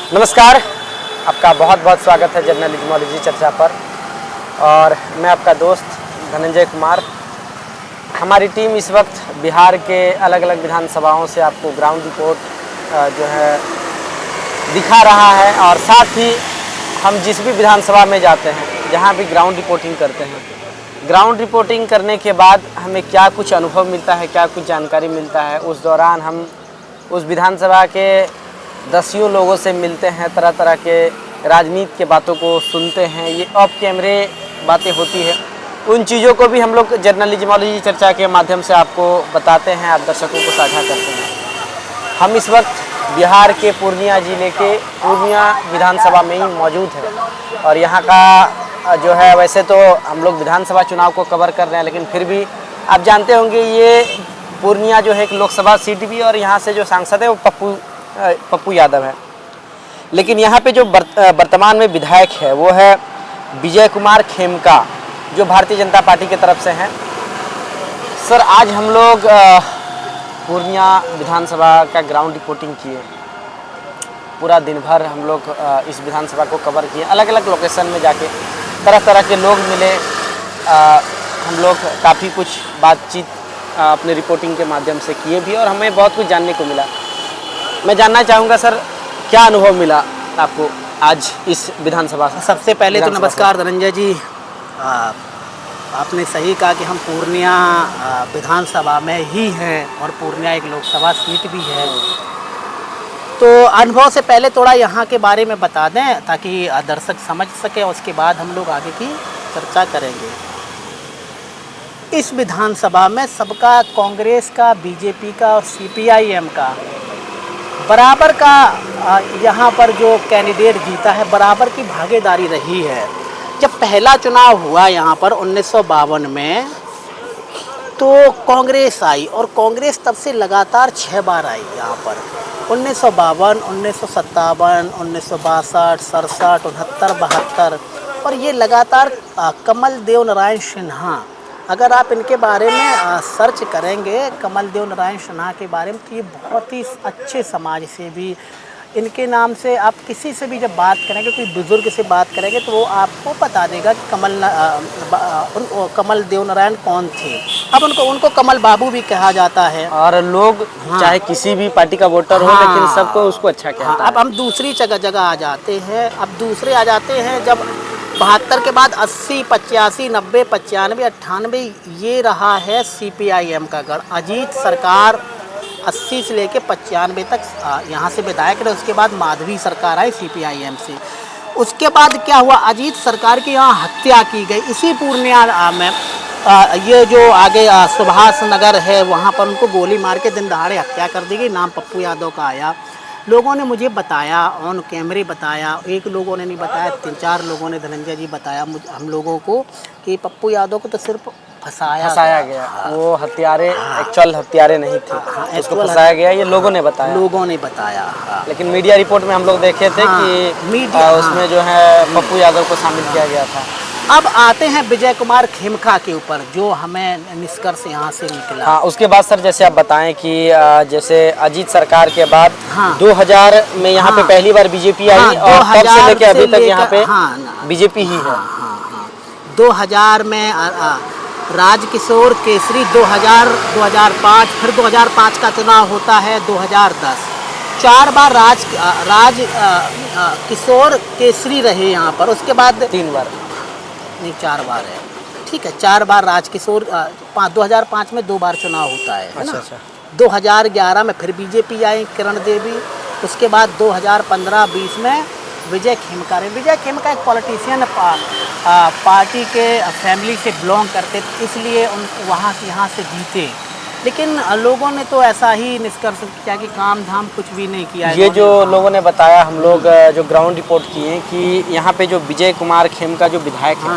नमस्कार, आपका बहुत बहुत स्वागत है जर्नलिज्मोलॉजी चर्चा पर। और मैं आपका दोस्त धनंजय कुमार। हमारी टीम इस वक्त बिहार के अलग अलग विधानसभाओं से आपको ग्राउंड रिपोर्ट जो है दिखा रहा है, और साथ ही हम जिस भी विधानसभा में जाते हैं, जहां भी ग्राउंड रिपोर्टिंग करते हैं, ग्राउंड रिपोर्टिंग करने के बाद हमें क्या कुछ अनुभव मिलता है, क्या कुछ जानकारी मिलता है, उस दौरान हम उस विधानसभा के दसियों लोगों से मिलते हैं, तरह तरह के राजनीति के बातों को सुनते हैं। ये ऑफ कैमरे बातें होती है, उन चीज़ों को भी हम लोग जर्नलिज्मोलॉजी चर्चा के माध्यम से आपको बताते हैं, आप दर्शकों को साझा करते हैं। हम इस वक्त बिहार के पूर्णिया जिले के पूर्णिया विधानसभा में ही मौजूद हैं, और यहाँ का जो है, वैसे तो हम लोग विधानसभा चुनाव को कवर कर रहे हैं, लेकिन फिर भी आप जानते होंगे ये पूर्णिया जो है एक लोकसभा सीट भी, और यहाँ से जो सांसद है वो पप्पू यादव है। लेकिन यहाँ पे जो वर्तमान में विधायक है वो है विजय कुमार खेमका, जो भारतीय जनता पार्टी की तरफ से हैं। सर, आज हम लोग पूर्णिया विधानसभा का ग्राउंड रिपोर्टिंग किए, पूरा दिन भर हम लोग इस विधानसभा को कवर किए, अलग अलग लोकेशन में जाके तरह तरह के लोग मिले। हम लोग काफ़ी कुछ बातचीत अपने रिपोर्टिंग के माध्यम से किए भी, और हमें बहुत कुछ जानने को मिला। मैं जानना चाहूँगा सर, क्या अनुभव मिला आपको आज इस विधानसभा से? सबसे पहले तो नमस्कार धनंजय जी। आपने सही कहा कि हम पूर्णिया विधानसभा में ही हैं, और पूर्णिया एक लोकसभा सीट भी है। तो अनुभव से पहले थोड़ा यहाँ के बारे में बता दें ताकि दर्शक समझ सके, उसके बाद हम लोग आगे की चर्चा करेंगे। इस विधानसभा में सबका, कांग्रेस का, बीजेपी का और सीपीआईएम का बराबर का यहाँ पर जो कैंडिडेट जीता है, बराबर की भागीदारी रही है। जब पहला चुनाव हुआ यहाँ पर 1952 में, तो कांग्रेस आई, और कांग्रेस तब से लगातार 6 बार आई यहाँ पर। 1952, 1957, 1962, 67, 69, 72, और ये लगातार कमल देव नारायण सिन्हा, अगर आप इनके बारे में सर्च करेंगे कमल देव नारायण सिन्हा के बारे में, तो ये बहुत ही अच्छे समाज सेवी। इनके नाम से आप किसी से भी जब बात करेंगे, कोई बुज़ुर्ग से बात करेंगे, तो वो आपको बता देगा कि कमल देव नारायण कौन थे। अब उनको कमल बाबू भी कहा जाता है, और लोग चाहे किसी भी पार्टी का वोटर हो, लेकिन सबको उसको अच्छा कहता है। अब हम दूसरी जगह आ जाते हैं। अब दूसरे आ जाते हैं जब 72 के बाद 80, 85, 90, 95, 98 ये रहा है सीपीआईएम का गढ़। अजीत सरकार 80 से लेके 95 तक यहाँ से विधायक रहे। उसके बाद माधवी सरकार आई सीपीआईएम से। उसके बाद क्या हुआ, अजीत सरकार की यहाँ हत्या की गई इसी पूर्णिया में। ये जो आगे सुभाष नगर है, वहाँ पर उनको गोली मार के दिन दहाड़े हत्या कर दी गई। नाम पप्पू यादव का आया। लोगों ने मुझे बताया, ऑन कैमरे बताया, एक लोगों ने नहीं बताया, 3-4 लोगों ने, धनंजय जी, बताया हम लोगों को कि पप्पू यादव को तो सिर्फ फंसाया गया। वो हत्यारे एक्चुअल हत्यारे नहीं थे, उसको फंसाया गया, ये लोगों ने बताया। लेकिन मीडिया रिपोर्ट में हम लोग देखे थे कि उसमें जो है पप्पू यादव को शामिल किया गया था। अब आते हैं विजय कुमार खेमका के ऊपर, जो हमें निष्कर्ष यहाँ से निकला। हाँ, उसके बाद सर जैसे आप बताएं कि जैसे अजीत सरकार के बाद 2000 में यहाँ पे पहली बार बीजेपी आई, और तब से लेके अभी तक यहाँ पे बीजेपी ही है। 2000 में राजकिशोर केसरी, 2005, फिर 2005 का चुनाव होता है, 2010। 4 बार किशोर केसरी रहे यहाँ पर। उसके बाद 3 बार नहीं, 4 बार है, ठीक है, 4 बार राजकिशोर। 2005 में 2 बार चुनाव होता है ना। 2011 में फिर बीजेपी आई, किरण देवी। उसके बाद 2015-20 में विजय खेमका रहे। विजय खेमका एक पॉलिटिशियन, पार्टी के फैमिली से बिलोंग करते, इसलिए उन वहाँ से यहाँ से जीते। लेकिन लोगों ने तो ऐसा ही निष्कर्ष किया कि काम धाम कुछ भी नहीं किया। ये जो लोगों ने बताया, हम लोग जो ग्राउंड रिपोर्ट किए कि यहाँ पे जो विजय कुमार खेमका जो विधायक है,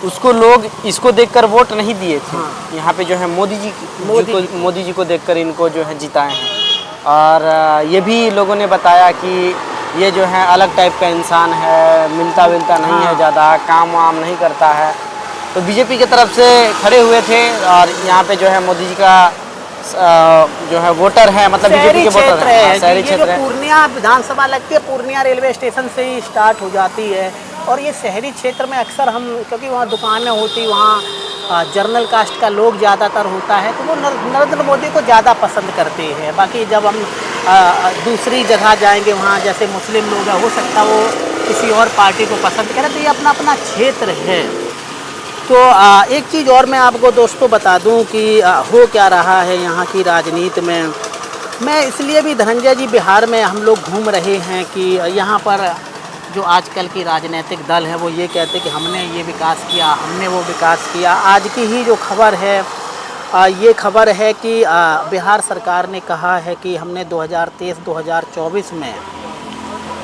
उसको लोग इसको देखकर वोट नहीं दिए थे। यहाँ पे जो है मोदी जी को देखकर इनको जो है जिताए हैं। और ये भी लोगों ने बताया कि ये जो है अलग टाइप का इंसान है, मिलता विलता नहीं है ज़्यादा, काम वाम नहीं करता है। तो बीजेपी की तरफ से खड़े हुए थे, और यहाँ पे जो है मोदी जी का जो है वोटर हैं, मतलब बीजेपी के वोटर क्षेत्र हैं। है शहरी ये जो क्षेत्र है। पूर्णिया विधानसभा लगती है, पूर्णिया रेलवे स्टेशन से ही स्टार्ट हो जाती है। और ये शहरी क्षेत्र में अक्सर हम, क्योंकि वहाँ दुकानें होती, वहाँ जर्नल कास्ट का लोग ज़्यादातर होता है, तो वो नरेंद्र मोदी को ज़्यादा पसंद करते हैं। बाकी जब हम दूसरी जगह जाएंगे, वहाँ जैसे मुस्लिम लोग हैं, हो सकता है वो किसी और पार्टी को पसंद करें, तो ये अपना अपना क्षेत्र है। तो एक चीज़ और मैं आपको दोस्तों बता दूं कि हो क्या रहा है यहाँ की राजनीति में। मैं इसलिए भी धनंजय जी बिहार में हम लोग घूम रहे हैं कि यहाँ पर जो आजकल की राजनीतिक दल है वो ये कहते हैं कि हमने ये विकास किया, हमने वो विकास किया। आज की ही जो खबर है, ये खबर है कि बिहार सरकार ने कहा है कि हमने 2023-2024 में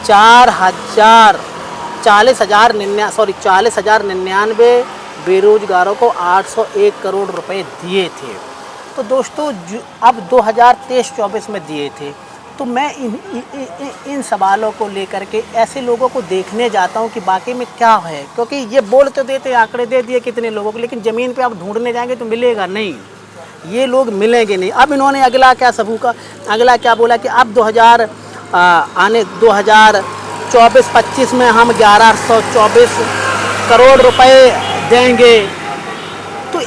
40,099 बेरोजगारों को 801 करोड़ रुपए दिए थे। तो दोस्तों अब 2023-24 में दिए थे, तो मैं इन सवालों को लेकर के ऐसे लोगों को देखने जाता हूं कि वाकई में क्या है। क्योंकि ये बोल तो देते, आंकड़े दे दिए कितने लोगों को, लेकिन ज़मीन पे आप ढूंढने जाएंगे तो मिलेगा नहीं, ये लोग मिलेंगे नहीं। अब इन्होंने अगला क्या बोला कि अब 2024-25 में हम 1124 करोड़ रुपए देंगे। तो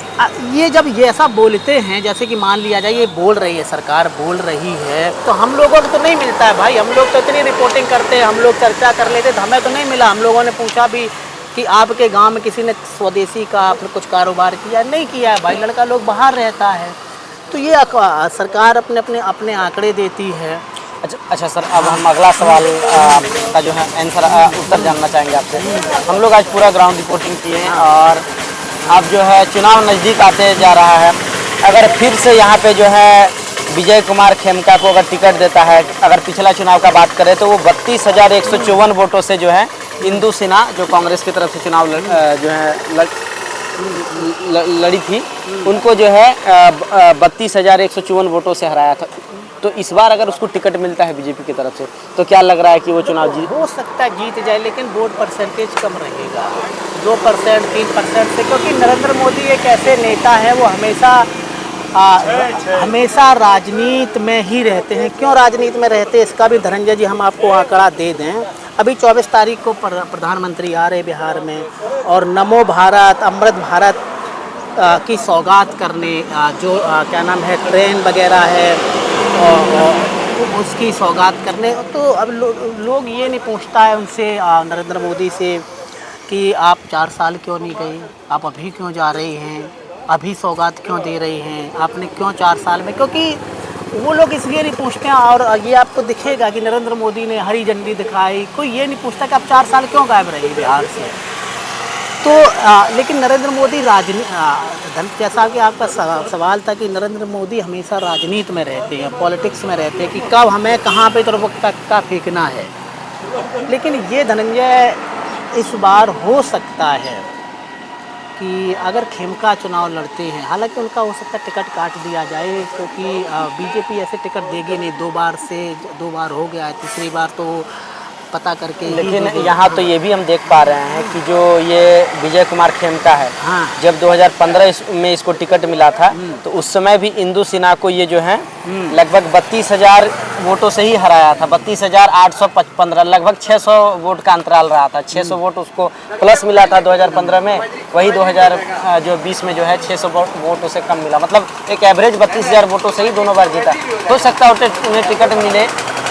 ये जब ये ऐसा बोलते हैं, जैसे कि मान लिया जाए ये बोल रही है, सरकार बोल रही है, तो हम लोगों को तो नहीं मिलता है भाई। हम लोग तो इतनी रिपोर्टिंग करते हैं, हम लोग चर्चा कर लेते, तो हमें तो नहीं मिला। हम लोगों ने पूछा भी कि आपके गांव में किसी ने स्वदेशी का आपने कुछ कारोबार किया? नहीं किया है भाई, लड़का लोग बाहर रहता है। तो ये सरकार अपने आंकड़े देती है। अच्छा सर, अब हम अगला सवाल का जो है आंसर उत्तर जानना चाहेंगे आपसे। हम लोग आज पूरा ग्राउंड रिपोर्टिंग किए हैं और अब जो है चुनाव नज़दीक आते जा रहा है। अगर फिर से यहाँ पे जो है विजय कुमार खेमका को अगर टिकट देता है, अगर पिछला चुनाव का बात करें तो वो 32,154 वोटों से जो है इंदु सिन्हा जो कांग्रेस की तरफ से चुनाव लड़ी थी, उनको जो है 32,154 वोटों से हराया था। तो इस बार अगर उसको टिकट मिलता है बीजेपी की तरफ से, तो क्या लग रहा है कि वो चुनाव हो सकता है जीत जाए, लेकिन वोट परसेंटेज कम रहेगा, 2%, 3% से। क्योंकि नरेंद्र मोदी एक ऐसे नेता है, वो हमेशा राजनीति में ही रहते हैं। क्यों राजनीति में रहते हैं, इसका भी धनंजय जी हम आपको आंकड़ा दे दें। अभी 24 तारीख को प्रधानमंत्री आ रहे बिहार में, और नमो भारत, अमृत भारत की सौगात करने, जो क्या नाम है, ट्रेन वगैरह है, और उसकी सौगात करने। तो अब लोग ये नहीं पूछता है उनसे, नरेंद्र मोदी से, कि आप 4 साल क्यों नहीं गए, आप अभी क्यों जा रहे हैं, अभी सौगात क्यों दे रहे हैं, आपने क्यों 4 साल में। क्योंकि वो लोग इसलिए नहीं पूछते हैं। और ये आपको दिखेगा कि नरेंद्र मोदी ने हरी झंडी दिखाई, कोई ये नहीं पूछता कि आप 4 साल क्यों गायब रहे बिहार से। तो लेकिन नरेंद्र मोदी जैसा कि आपका सवाल था कि नरेंद्र मोदी हमेशा राजनीति में रहते हैं, पॉलिटिक्स में रहते हैं कि कब हमें कहाँ पे तो का फेंकना है। लेकिन ये धनंजय इस बार हो सकता है कि अगर खेमका चुनाव लड़ते हैं, हालांकि उनका हो सकता है टिकट काट दिया जाए, क्योंकि बीजेपी ऐसे टिकट देगी नहीं। 2 बार हो गया है, तीसरी बार तो पता करके। लेकिन यहाँ तो ये भी हम देख पा रहे हैं कि जो ये विजय कुमार खेमका है, हाँ, जब 2015 में इसको टिकट मिला था, तो उस समय भी इंदु सिन्हा को ये जो है लगभग 32,000 वोटों से ही हराया था। 32,815, लगभग 600 वोट का अंतराल रहा था। 600 वोट उसको प्लस मिला था 2015 में, वही 2020 में जो है 600 वोटों से कम मिला। मतलब एक एवरेज 32,000 वोटों से ही दोनों बार जीता। हो सकता है उन्हें टिकट मिले,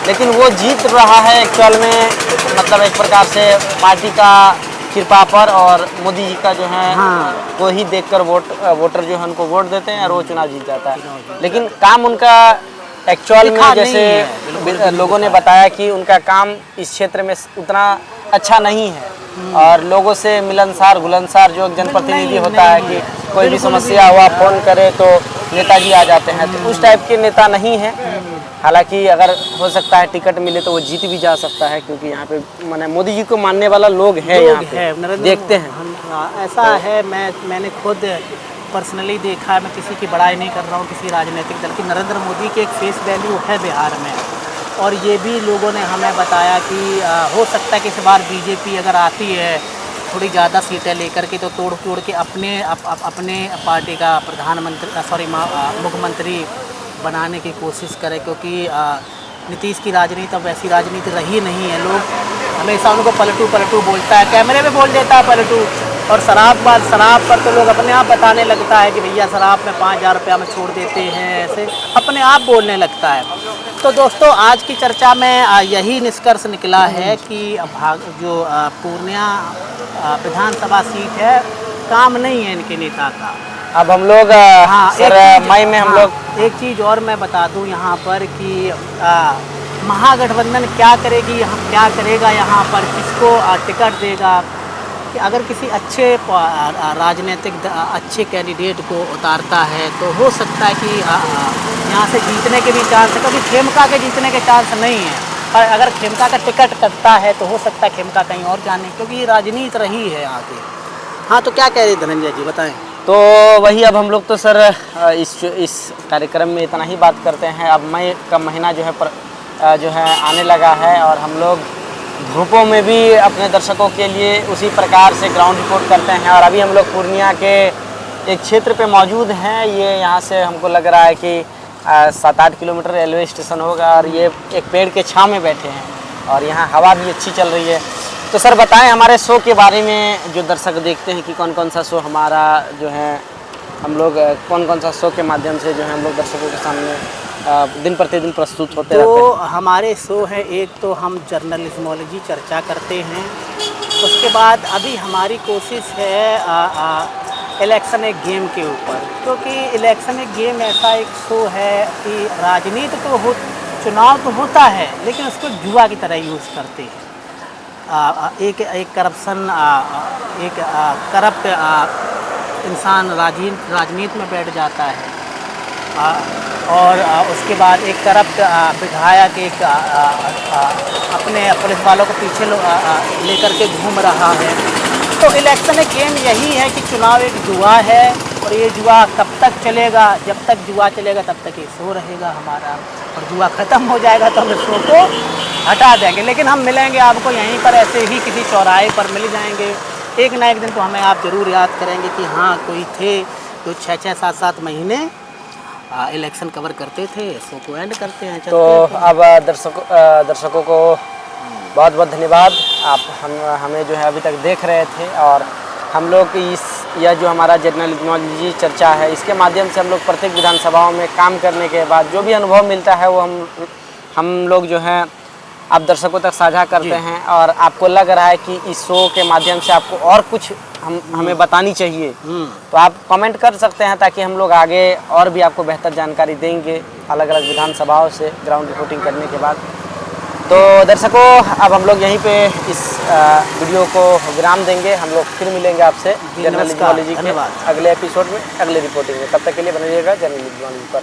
लेकिन वो जीत रहा है एक्चुअल में, मतलब एक प्रकार से पार्टी का कृपा पर, और मोदी जी का जो है हाँ, वो ही देखकर वोटर जो है उनको वोट देते हैं और वो चुनाव जीत जाता है। लेकिन काम उनका एक्चुअल में, जैसे लोगों ने बताया कि उनका काम इस क्षेत्र में उतना अच्छा नहीं है, और लोगों से मिलनसार घुलनसार जो जनप्रतिनिधि होता है कि कोई भी समस्या हुआ फ़ोन करे तो नेताजी आ जाते हैं, तो उस टाइप के नेता नहीं है। हालांकि अगर हो सकता है टिकट मिले तो वो जीत भी जा सकता है, क्योंकि यहाँ पे माने मोदी जी को मानने वाला लोग हैं, यहाँ पे देखते हैं। ऐसा है, मैंने खुद पर्सनली देखा है, मैं किसी की बड़ाई नहीं कर रहा हूँ किसी राजनीतिक दल की। नरेंद्र मोदी की एक फेस वैल्यू है बिहार में, और ये भी लोगों ने हमें बताया कि हो सकता है कि इस बार बीजेपी अगर आती है थोड़ी ज़्यादा सीटें लेकर के, तो तोड़ के अपने पार्टी का मुख्यमंत्री बनाने की कोशिश करें, क्योंकि नीतीश की राजनीति अब वैसी राजनीति रही नहीं है। लोग हमेशा उनको पलटू पलटू बोलता है, कैमरे में बोल देता है पलटू। और शराब पर तो लोग अपने आप बताने लगता है कि भैया शराब में 5,000 रुपया में छोड़ देते हैं, ऐसे अपने आप बोलने लगता है। तो दोस्तों, आज की चर्चा में यही निष्कर्ष निकला है कि जो पूर्णिया विधानसभा सीट है, काम नहीं है इनके नेता का। अब हम लोग हाँ, सर मई में हम लोग एक चीज़ और मैं बता दूं यहाँ पर कि महागठबंधन क्या करेगी, क्या करेगा यहाँ पर, किसको टिकट देगा। कि अगर किसी अच्छे राजनीतिक अच्छे कैंडिडेट को उतारता है तो हो सकता है कि यहाँ से जीतने के भी चांस है, क्योंकि खेमका के जीतने के चांस नहीं है। और अगर खेमका का टिकट कटता है तो हो सकता है खेमका कहीं और जाने, क्योंकि ये राजनीति रही है यहाँ की। हाँ, तो क्या कह रहे धनंजय जी, बताएं। तो वही, अब हम लोग तो सर इस कार्यक्रम में इतना ही बात करते हैं। अब मई का महीना जो है आने लगा है, और हम लोग धूपों में भी अपने दर्शकों के लिए उसी प्रकार से ग्राउंड रिपोर्ट करते हैं। और अभी हम लोग पूर्णिया के एक क्षेत्र पे मौजूद हैं। ये यहाँ से हमको लग रहा है कि 7-8 किलोमीटर रेलवे स्टेशन होगा, और ये एक पेड़ के छाँव में बैठे हैं और यहाँ हवा भी अच्छी चल रही है। तो सर बताएं हमारे शो के बारे में, जो दर्शक देखते हैं कि कौन कौन सा शो हमारा जो है, हम लोग कौन कौन सा शो के माध्यम से जो है हम लोग दर्शकों के सामने दिन प्रतिदिन प्रस्तुत होते रहते हैं। तो हमारे शो है, एक तो हम जर्नलिज्मोलॉजी चर्चा करते हैं, उसके बाद अभी हमारी कोशिश है इलेक्शन एक गेम के ऊपर, क्योंकि इलेक्शन एक गेम ऐसा एक शो है कि राजनीति तो चुनाव तो होता है, लेकिन उसको जुआ की तरह यूज़ करते हैं। एक करप्शन, एक करप्ट इंसान राजनीति में बैठ जाता है, और उसके बाद एक करप्ट विधायक एक अपने पुलिस वालों को पीछे लेकर के घूम रहा है। तो इलेक्शन एक गेम यही है कि चुनाव एक जुआ है, और ये जुआ कब तक चलेगा? जब तक जुआ चलेगा तब तक ये शो रहेगा हमारा, और जुआ ख़त्म हो जाएगा तो हम शो को हटा देंगे। लेकिन हम मिलेंगे आपको यहीं पर, ऐसे ही किसी चौराहे पर मिल जाएंगे। एक ना एक दिन तो हमें आप ज़रूर याद करेंगे कि हाँ, कोई थे जो 6-6, 7-7 महीने इलेक्शन कवर करते थे। शो को एंड करते हैं। तो अब दर्शकों को बहुत बहुत धन्यवाद। आप हमें जो है अभी तक देख रहे थे, और हम लोग यह जो हमारा जर्नलिज्मोलॉजी चर्चा है, इसके माध्यम से हम लोग प्रत्येक विधानसभाओं में काम करने के बाद जो भी अनुभव मिलता है वो हम लोग जो है आप दर्शकों तक साझा करते हैं। और आपको लग रहा है कि इस शो के माध्यम से आपको और कुछ हमें बतानी चाहिए, तो आप कमेंट कर सकते हैं, ताकि हम लोग आगे और भी आपको बेहतर जानकारी देंगे अलग अलग विधानसभाओं से ग्राउंड रिपोर्टिंग करने के बाद। तो दर्शकों, अब हम लोग यहीं पे इस वीडियो को विराम देंगे। हम लोग फिर मिलेंगे आपसे जर्नलिज्मोलॉजी के अगले एपिसोड में, अगले रिपोर्टिंग में। तब तक के लिए बने रहिएगा जर्नलिज्मोलॉजी पर।